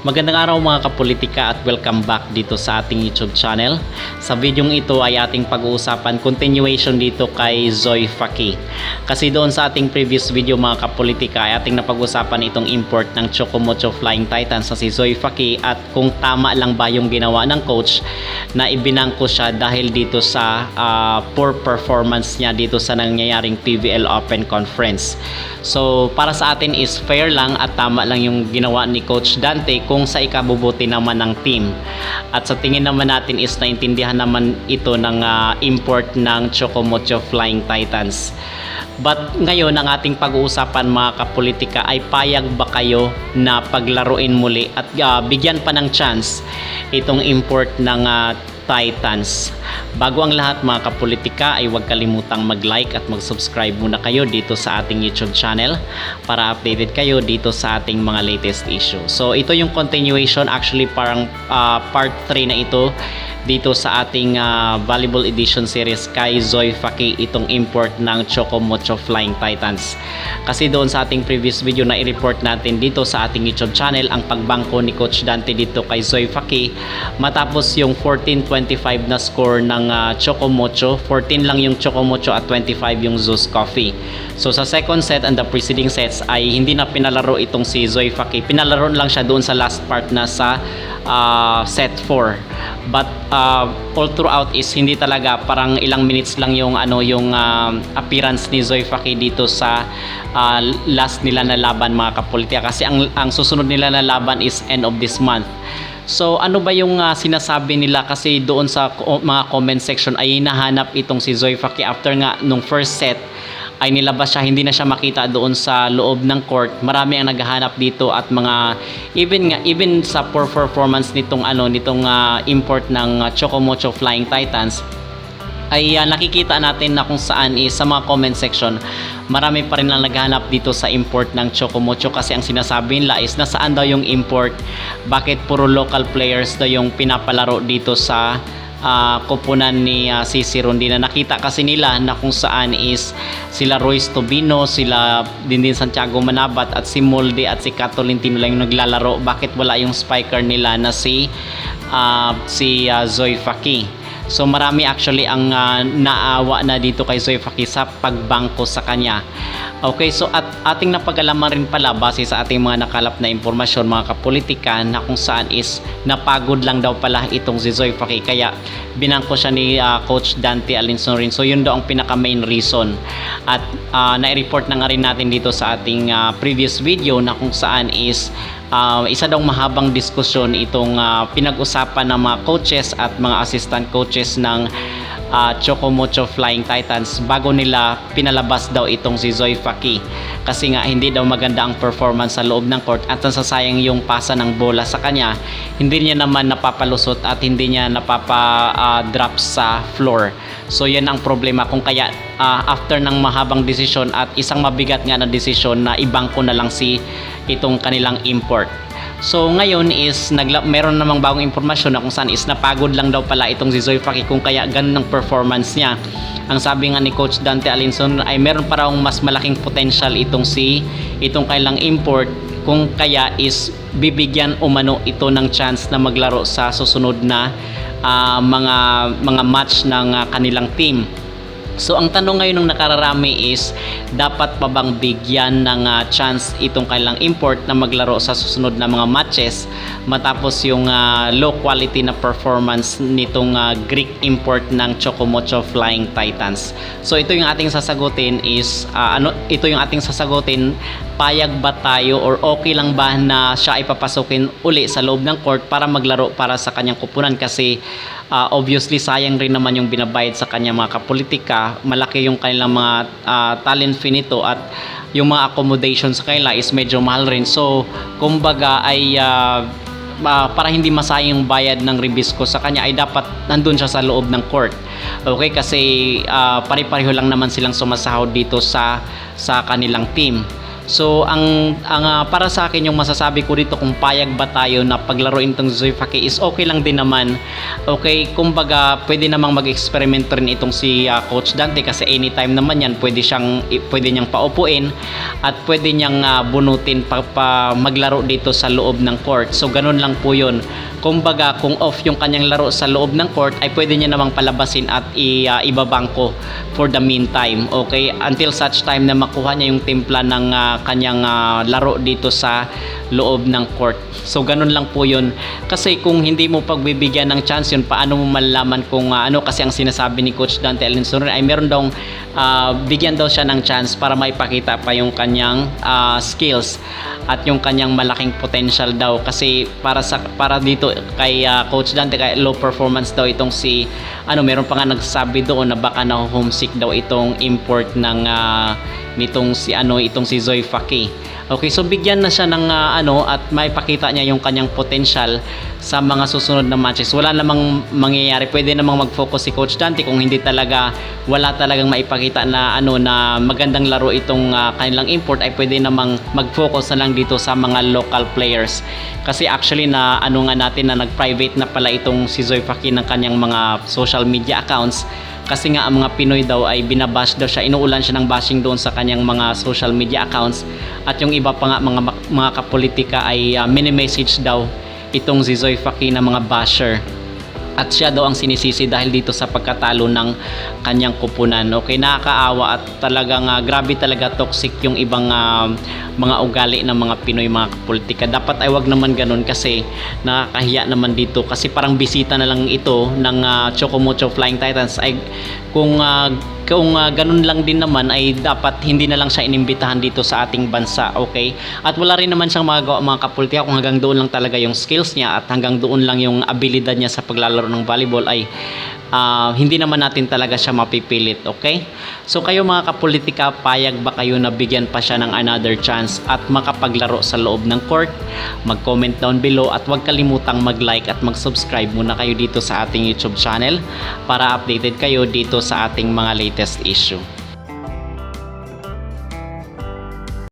Magandang araw mga kapolitika at welcome back dito sa ating YouTube channel. Sa videong ito ay ating pag-uusapan continuation dito kay Zoe Faki. Kasi doon sa ating previous video mga kapolitika ay ating napag-usapan itong import ng Chocomocho Flying Titans sa si Zoe Faki at kung tama lang ba yung ginawa ng coach na ibinangko siya dahil dito sa poor performance niya dito sa nangyayaring PVL Open Conference. So para sa atin is fair lang at tama lang yung ginawa ni Coach Dante kung sa ikabubuti naman ng team. At sa tingin naman natin is naintindihan naman ito ng import ng Chocomocho Flying Titans. But ngayon ang ating pag-uusapan mga kapolitika ay payag ba kayo na paglaruin muli at bigyan pa ng chance itong import ng Titans. Bago ang lahat mga kapolitika ay huwag kalimutang mag-like at mag-subscribe muna kayo dito sa ating YouTube channel para updated kayo dito sa ating mga latest issue. So ito yung continuation, actually parang part 3 na ito dito sa ating Volleyball Edition Series kay Zoe Faki, itong import ng Chocomocho Flying Titans. Kasi doon sa ating previous video na i-report natin dito sa ating YouTube channel ang pagbangko ni Coach Dante dito kay Zoe Faki matapos yung 14-25 na score ng Chocomocho. 14 lang yung Chocomocho at 25 yung Zeus Coffee. So sa second set and the preceding sets ay hindi na pinalaro itong si Zoe Faki. Pinalaro lang siya doon sa last part na sa set 4. But all throughout is hindi talaga, parang ilang minutes lang yung appearance ni Zoe Faki dito sa last nila na laban mga kapolitika, kasi ang susunod nila na laban is end of this month. So ano ba yung sinasabi nila, kasi doon sa mga comment section ay hinahanap itong si Zoe Faki after nga nung first set ay nilabas siya, hindi na siya makita doon sa loob ng court. Marami ang naghahanap dito at mga even sa poor performance nitong import ng Chocomocho Flying Titans ay nakikita natin na kung saan sa mga comment section marami pa rin lang naghahanap dito sa import ng Chocomocho, kasi ang sinasabi nila is nasaan daw yung import, bakit puro local players daw yung pinapalaro dito sa koponan ni CC Rondina. Nakita kasi nila na kung saan is sila Royce Tobino, sila din Santiago Manabat at si Molde at si Catolintino lang yung naglalaro. Bakit wala yung spiker nila na si Zoe Faki? So marami actually ang naawa na dito kay Zoe Faki sa pagbangko sa kanya. Okay, so at ating napag-alaman rin pala base sa ating mga nakalap na impormasyon mga kapolitika na kung saan is napagod lang daw pala itong si Zoe Faki, kaya binangko siya ni Coach Dante Alinson rin. So yun daw ang pinaka main reason. At na-report na nga rin natin dito sa ating previous video na kung saan is isa daw mahabang diskusyon itong pinag-usapan ng mga coaches at mga assistant coaches ng Chocomocho Flying Titans bago nila pinalabas daw itong si Zoe Faki, kasi nga hindi daw maganda ang performance sa loob ng court at nasasayang yung pasa ng bola sa kanya, hindi niya naman napapalusot at hindi niya napapa-drop sa floor. So yan ang problema kung kaya after ng mahabang desisyon at isang mabigat nga na desisyon na ibangko na lang itong kanilang import. So ngayon is meron namang bagong impormasyon na kung saan is napagod lang daw pala itong si Zoe Faki kung kaya ganun ang performance niya. Ang sabi nga ni Coach Dante Alinson ay meron pa raw mas malaking potential itong kailang import, kung kaya is bibigyan umano ito ng chance na maglaro sa susunod na mga match ng kanilang team. So ang tanong ngayon ng nakararami is dapat pa bang bigyan ng chance itong kailang import na maglaro sa susunod na mga matches matapos yung low quality na performance nitong Greek import ng Chocomocho Flying Titans. So ito yung ating sasagutin is payag ba tayo or okay lang ba na siya ay papasukin uli sa loob ng court para maglaro para sa kanyang kupunan, kasi obviously sayang rin naman yung binabayad sa kanya mga kapolitika. Malaki yung kanilang mga talent fee nito at yung mga accommodation sa kanila is medyo mahal rin. So kumbaga ay para hindi masayang yung bayad ng ribisco sa kanya ay dapat nandun siya sa loob ng court. Okay, kasi pare-pareho lang naman silang sumasahod dito sa kanilang team. So para sa akin yung masasabi ko dito kung payag ba tayo na paglaruin itong Zoe Faki is okay lang din naman. Okay, kumbaga pwede namang mag-experiment rin itong si Coach Dante kasi anytime naman yan pwede niyang paupuin at pwede niyang bunutin pa maglaro dito sa loob ng court. So ganun lang po yun. Kumbaga kung off yung kanyang laro sa loob ng court ay pwede niya namang palabasin at ibabangko for the meantime. Okay, until such time na makuha niya yung timpla ng kanyang laro dito sa loob ng court. So ganun lang po yun. Kasi kung hindi mo pagbibigyan ng chance yun, paano mo malalaman kung kasi ang sinasabi ni Coach Dante Alinson ay meron daw bigyan daw siya ng chance para maipakita pa yung kanyang skills at yung kanyang malaking potential daw. Kasi para dito kay Coach Dante, kay low performance daw itong si meron pa nga nagsabi doon na baka na homesick daw itong import ng itong si Zoe Faki. Okay, so bigyan na siya ng at maipakita niya yung kanyang potential sa mga susunod na matches. Wala namang mangyayari. Pwede namang mag-focus si Coach Dante kung wala talagang maipakita na na magandang laro itong kanilang import, ay pwede namang mag-focus na lang dito sa mga local players. Kasi actually natin na nag-private na pala itong si Zoe Faki ng kanyang mga social media accounts. Kasi nga ang mga Pinoy daw ay binabash daw siya, inuulan siya ng bashing doon sa kanyang mga social media accounts, at yung iba pa nga mga kapolitika ay mini-message daw itong si Zoe Faki na mga basher. At siya daw ang sinisisi dahil dito sa pagkatalo ng kanyang kupunan. Okay, nakakaawa at talagang grabe talaga toxic yung ibang mga ugali ng mga Pinoy, mga kapolitika. Dapat ay wag naman ganun kasi nakakahiya naman dito. Kasi parang bisita na lang ito ng Chocomocho Flying Titans. Ay kung ganun lang din naman ay dapat hindi na lang siya inimbitahan dito sa ating bansa. Okay, at wala rin naman siyang magagawa, mga kapolitika, kung hanggang doon lang talaga yung skills niya at hanggang doon lang yung abilidad niya sa paglalaro ng volleyball ay hindi naman natin talaga siya mapipilit. Okay, so kayo mga kapolitika, payag ba kayo na bigyan pa siya ng another chance at makapaglaro sa loob ng court? Mag-comment down below at huwag kalimutang mag-like at mag-subscribe muna kayo dito sa ating YouTube channel para updated kayo dito sa ating mga latest issue.